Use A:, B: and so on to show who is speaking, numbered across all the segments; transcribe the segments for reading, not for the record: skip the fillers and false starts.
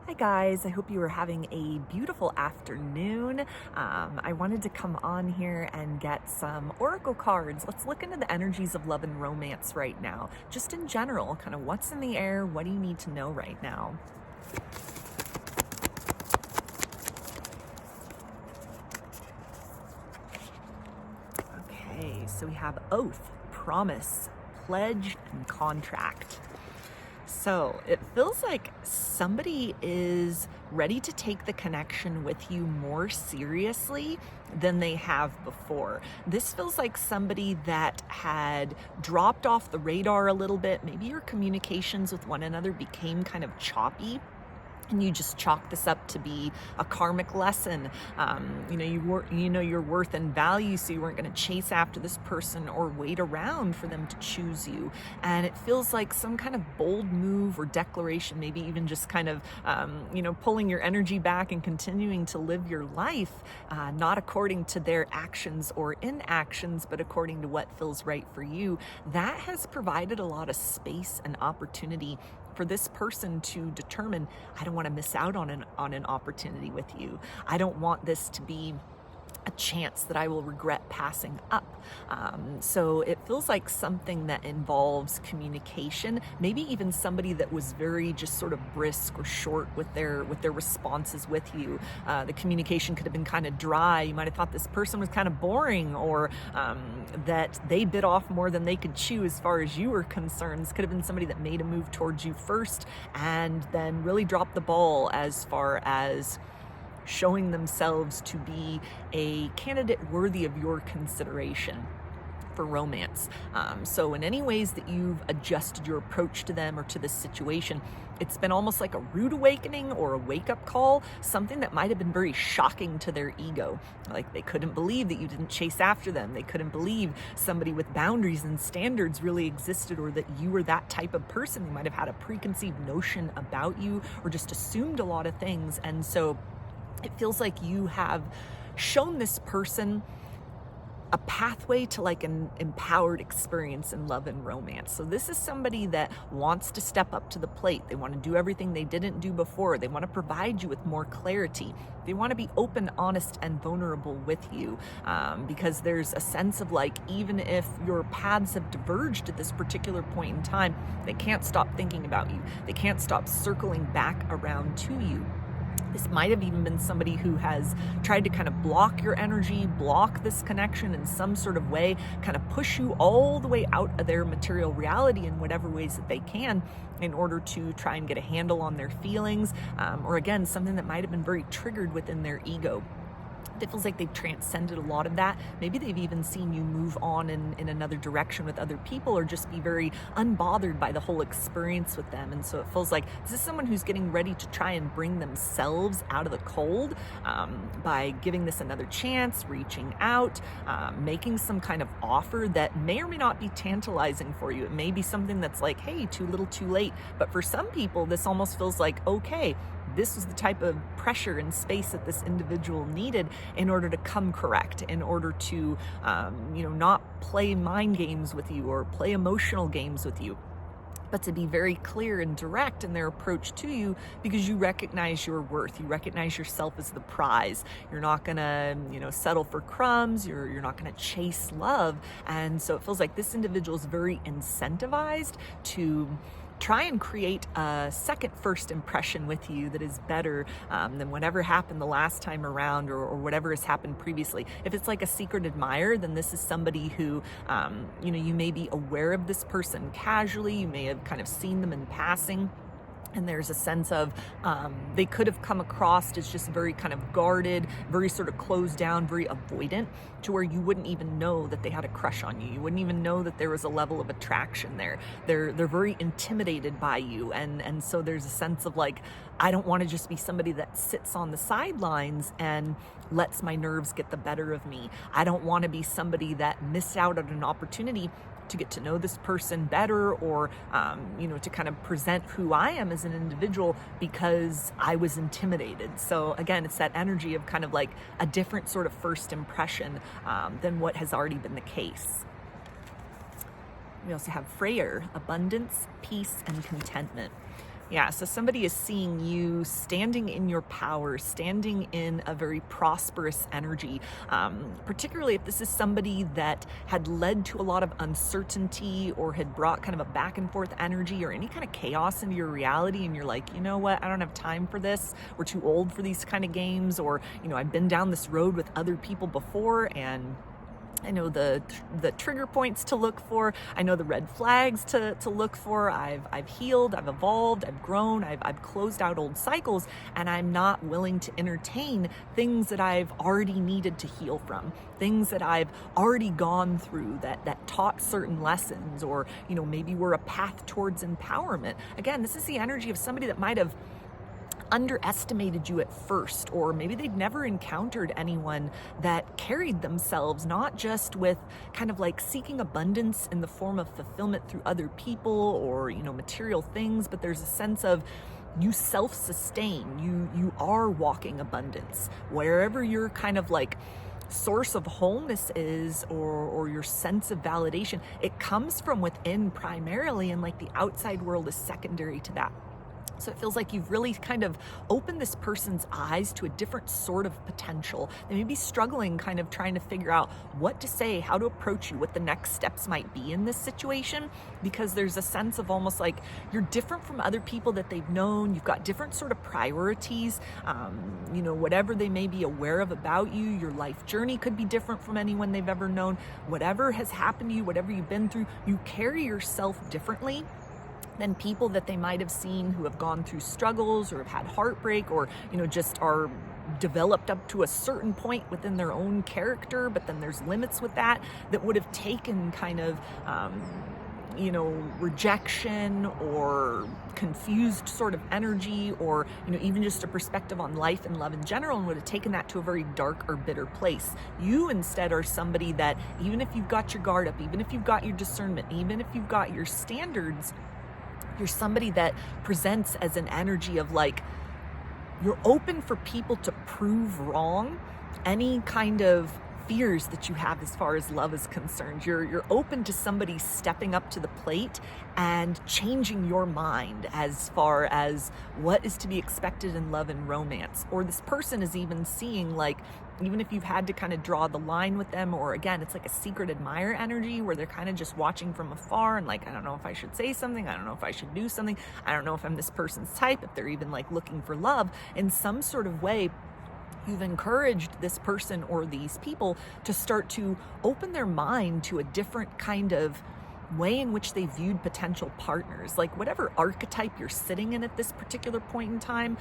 A: Hi guys, I hope you are having a beautiful afternoon. I wanted to come on here and get some oracle cards. Let's look into the energies of love and romance right now. Just in general, kind of what's in the air, what do you need to know right now? Okay, so we have oath, promise, pledge, and contract. So it feels like somebody is ready to take the connection with you more seriously than they have before. This feels like somebody that had dropped off the radar a little bit. Maybe your communications with one another became kind of choppy. And you just chalk this up to be a karmic lesson. You know your worth and value, so you weren't going to chase after this person or wait around for them to choose you. And it feels like some kind of bold move or declaration, maybe even just kind of, pulling your energy back and continuing to live your life, not according to their actions or inactions, but according to what feels right for you. That has provided a lot of space and opportunity for this person to determine, I don't want to miss out on an opportunity with you. I don't want this to be a chance that I will regret passing up. So it feels like something that involves communication, maybe even somebody that was very just sort of brisk or short with their responses with you. The communication could have been kind of dry. You might have thought this person was kind of boring, or that they bit off more than they could chew as far as you were concerned. This could have been somebody that made a move towards you first and then really dropped the ball as far as showing themselves to be a candidate worthy of your consideration for romance. So in any ways that you've adjusted your approach to them or to this situation, it's been almost like a rude awakening or a wake-up call, something that might have been very shocking to their ego. Like they couldn't believe that you didn't chase after them. They couldn't believe somebody with boundaries and standards really existed, or that you were that type of person. They might have had a preconceived notion about you or just assumed a lot of things. And so it feels like you have shown this person a pathway to like an empowered experience in love and romance. So this is somebody that wants to step up to the plate. They want to do everything they didn't do before. They want to provide you with more clarity. They want to be open, honest, and vulnerable with you, because there's a sense of like, even if your paths have diverged at this particular point in time, they can't stop thinking about you. They can't stop circling back around to you. This might have even been somebody who has tried to kind of block your energy, block this connection in some sort of way, kind of push you all the way out of their material reality in whatever ways that they can in order to try and get a handle on their feelings, or again, something that might have been very triggered within their ego. It feels like they've transcended a lot of that. Maybe they've even seen you move on in another direction with other people, or just be very unbothered by the whole experience with them. And so it feels like this is someone who's getting ready to try and bring themselves out of the cold, by giving this another chance, reaching out, making some kind of offer that may or may not be tantalizing for you. It may be something that's like, hey, too little, too late. But for some people, this almost feels like, okay, this was the type of pressure and space that this individual needed in order to come correct, in order to, not play mind games with you or play emotional games with you, but to be very clear and direct in their approach to you, because you recognize your worth. You recognize yourself as the prize. You're not gonna, settle for crumbs. You're not gonna chase love. And so it feels like this individual is very incentivized to try and create a second first impression with you that is better than whatever happened the last time around, or whatever has happened previously. If it's like a secret admirer, then this is somebody who, you may be aware of this person casually. You may have kind of seen them in passing. And there's a sense of they could have come across as just very kind of guarded, very sort of closed down, very avoidant, to where you wouldn't even know that they had a crush on you. You wouldn't even know that there was a level of attraction there. They're very intimidated by you. And so there's a sense of like, I don't want to just be somebody that sits on the sidelines and lets my nerves get the better of me. I don't want to be somebody that missed out on an opportunity to get to know this person better, or, to kind of present who I am as an individual because I was intimidated. So again, it's that energy of kind of like a different sort of first impression than what has already been the case. We also have Freyr, abundance, peace, and contentment. Yeah, so somebody is seeing you standing in your power, standing in a very prosperous energy, particularly if this is somebody that had led to a lot of uncertainty or had brought kind of a back and forth energy or any kind of chaos into your reality, and you're like, you know what, I don't have time for this, we're too old for these kind of games, or, you know, I've been down this road with other people before, and I know the trigger points to look for. I know the red flags to look for. I've healed, I've evolved, I've grown, I've closed out old cycles, and I'm not willing to entertain things that I've already needed to heal from, things that I've already gone through that taught certain lessons, or, you know, maybe were a path towards empowerment. Again, this is the energy of somebody that might have underestimated you at first, or maybe they'd never encountered anyone that carried themselves not just with kind of like seeking abundance in the form of fulfillment through other people or, you know, material things, but there's a sense of you self-sustain, you are walking abundance wherever your kind of like source of wholeness is, or your sense of validation. It comes from within primarily, and like the outside world is secondary to that. So it feels like you've really kind of opened this person's eyes to a different sort of potential. They may be struggling, kind of trying to figure out what to say, how to approach you, what the next steps might be in this situation, because there's a sense of almost like you're different from other people that they've known. You've got different sort of priorities, you know, whatever they may be aware of about you. Your life journey could be different from anyone they've ever known. Whatever has happened to you, whatever you've been through, you carry yourself differently than people that they might have seen who have gone through struggles or have had heartbreak, or, you know, just are developed up to a certain point within their own character, but then there's limits with that would have taken kind of you know, rejection or confused sort of energy, or, you know, even just a perspective on life and love in general, and would have taken that to a very dark or bitter place. You instead are somebody that, even if you've got your guard up, even if you've got your discernment, even if you've got your standards, you're somebody that presents as an energy of like, you're open for people to prove wrong any kind of fears that you have as far as love is concerned. You're open to somebody stepping up to the plate and changing your mind as far as what is to be expected in love and romance. Or this person is even seeing, like, even if you've had to kind of draw the line with them, or again, it's like a secret admirer energy where they're kind of just watching from afar and like, I don't know if I should say something, I don't know if I should do something, I don't know if I'm this person's type, if they're even like looking for love in some sort of way. You've encouraged this person or these people to start to open their mind to a different kind of way in which they viewed potential partners, like whatever archetype you're sitting in at this particular point in time,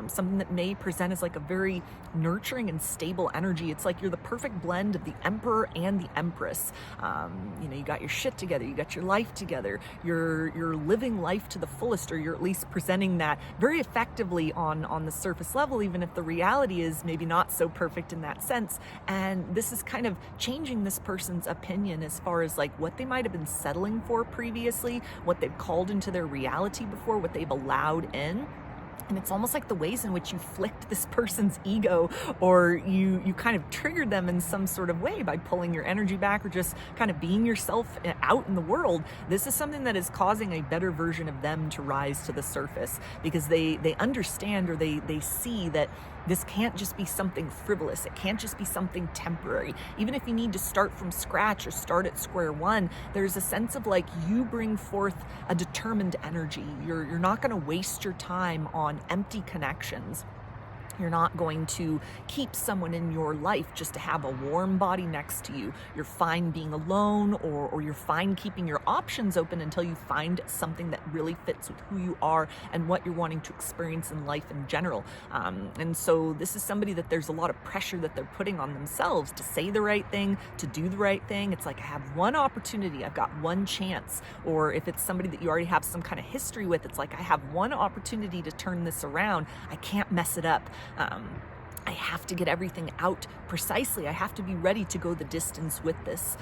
A: something that may present as like a very nurturing and stable energy. It's like you're the perfect blend of the emperor and the empress. You know, you got your shit together, you got your life together, you're living life to the fullest, or you're at least presenting that very effectively on the surface level, even if the reality is maybe not so perfect in that sense. And this is kind of changing this person's opinion as far as like what they might have been settling for previously, what they've called into their reality before, what they've allowed in. And it's almost like the ways in which you flicked this person's ego, or you kind of triggered them in some sort of way by pulling your energy back, or just kind of being yourself out in the world. This is something that is causing a better version of them to rise to the surface, because they understand, or they see that this can't just be something frivolous. It can't just be something temporary. Even if you need to start from scratch or start at square one, there's a sense of like you bring forth a determined energy. You're not going to waste your time on empty connections. You're not going to keep someone in your life just to have a warm body next to you. You're fine being alone, or you're fine keeping your options open until you find something that really fits with who you are and what you're wanting to experience in life in general. And so this is somebody that there's a lot of pressure that they're putting on themselves to say the right thing, to do the right thing. It's like, I have one opportunity, I've got one chance. Or if it's somebody that you already have some kind of history with, it's like, I have one opportunity to turn this around. I can't mess it up. I have to get everything out precisely. I have to be ready to go the distance with this,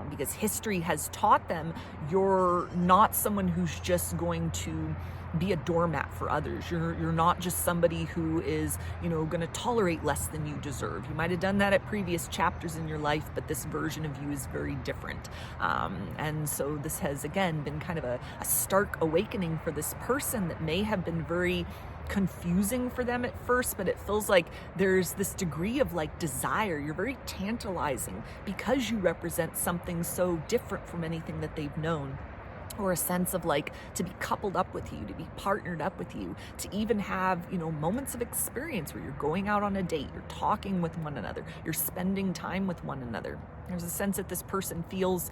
A: because history has taught them you're not someone who's just going to be a doormat for others. You're not just somebody who is, going to tolerate less than you deserve. You might have done that at previous chapters in your life, but this version of you is very different. And so this has, again, been kind of a stark awakening for this person that may have been very confusing for them at first, but it feels like there's this degree of like desire. You're very tantalizing because you represent something so different from anything that they've known, or a sense of like to be coupled up with you, to be partnered up with you, to even have, moments of experience where you're going out on a date, you're talking with one another, you're spending time with one another. There's a sense that this person feels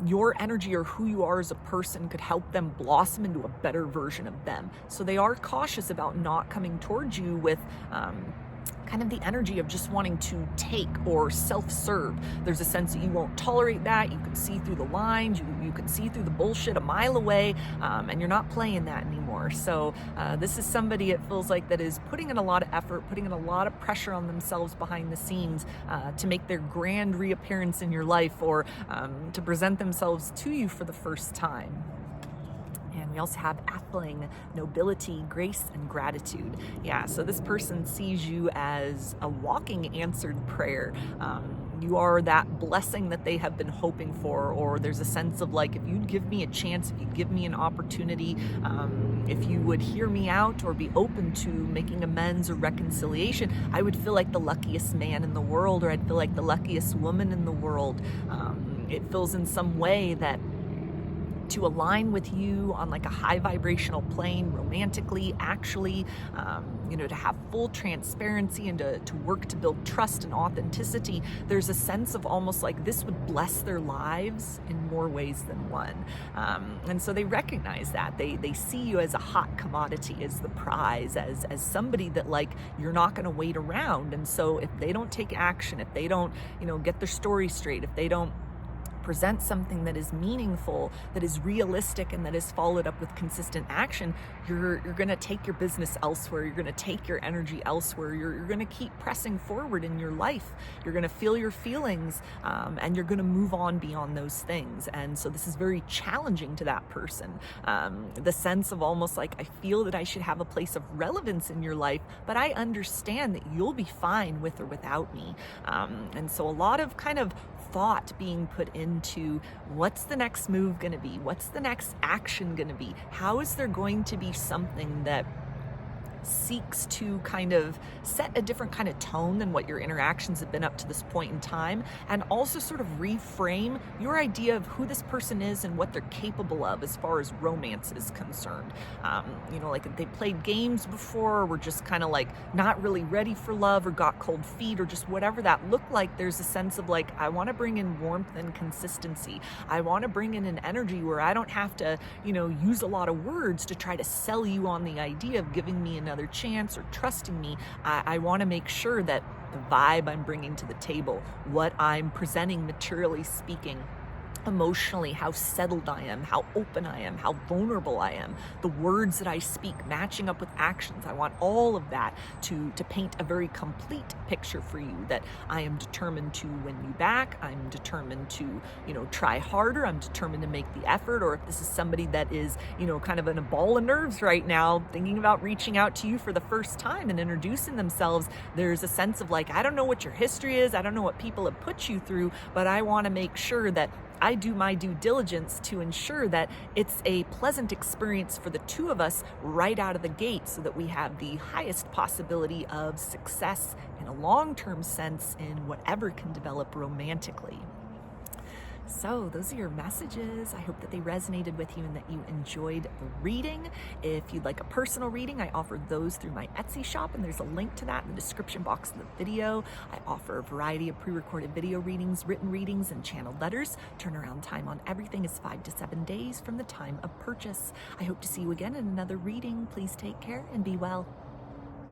A: your energy or who you are as a person could help them blossom into a better version of them. So they are cautious about not coming towards you with kind of the energy of just wanting to take or self-serve. There's a sense that you won't tolerate that. You can see through the lines, you can see through the bullshit a mile away, and you're not playing that anymore. So this is somebody, it feels like, that is putting in a lot of effort, putting in a lot of pressure on themselves behind the scenes to make their grand reappearance in your life, or to present themselves to you for the first time. And we also have atheling, nobility, grace, and gratitude. Yeah, so this person sees you as a walking answered prayer. You are that blessing that they have been hoping for, or there's a sense of like, if you'd give me a chance, if you'd give me an opportunity, if you would hear me out or be open to making amends or reconciliation, I would feel like the luckiest man in the world, or I'd feel like the luckiest woman in the world. It feels in some way that to align with you on like a high vibrational plane, romantically, actually, to have full transparency and to work to build trust and authenticity, there's a sense of almost like this would bless their lives in more ways than one. And so they recognize that. They see you as a hot commodity, as the prize, as somebody that like you're not going to wait around. And so if they don't take action, if they don't, get their story straight, if they don't present something that is meaningful, that is realistic, and that is followed up with consistent action, you're going to take your business elsewhere. You're going to take your energy elsewhere. You're going to keep pressing forward in your life. You're going to feel your feelings, and you're going to move on beyond those things. And so this is very challenging to that person. The sense of almost like, I feel that I should have a place of relevance in your life, but I understand that you'll be fine with or without me. And so a lot of kind of thought being put into what's the next move going to be? What's the next action going to be? How is there going to be something that seeks to kind of set a different kind of tone than what your interactions have been up to this point in time, and also sort of reframe your idea of who this person is and what they're capable of as far as romance is concerned. Like if they played games before, or were just kind of like not really ready for love, or got cold feet, or just whatever that looked like, there's a sense of like, I want to bring in warmth and consistency. I want to bring in an energy where I don't have to, use a lot of words to try to sell you on the idea of giving me another chance or trusting me. I want to make sure that the vibe I'm bringing to the table, what I'm presenting materially speaking, emotionally, how settled I am, how open I am, how vulnerable I am, the words that I speak matching up with actions. I want all of that to paint a very complete picture for you, that I am determined to win you back. I'm determined to, try harder. I'm determined to make the effort. Or if this is somebody that is, kind of in a ball of nerves right now, thinking about reaching out to you for the first time and introducing themselves, there's a sense of like, I don't know what your history is. I don't know what people have put you through, but I want to make sure that I do my due diligence to ensure that it's a pleasant experience for the two of us right out of the gate, so that we have the highest possibility of success in a long-term sense in whatever can develop romantically. So those are your messages. I hope that they resonated with you and that you enjoyed the reading. If you'd like a personal reading, I offer those through my Etsy shop, and there's a link to that in the description box of the video. I offer a variety of pre-recorded video readings, written readings, and channeled letters. Turnaround time on everything is 5 to 7 days from the time of purchase. I hope to see you again in another reading. Please take care and be well.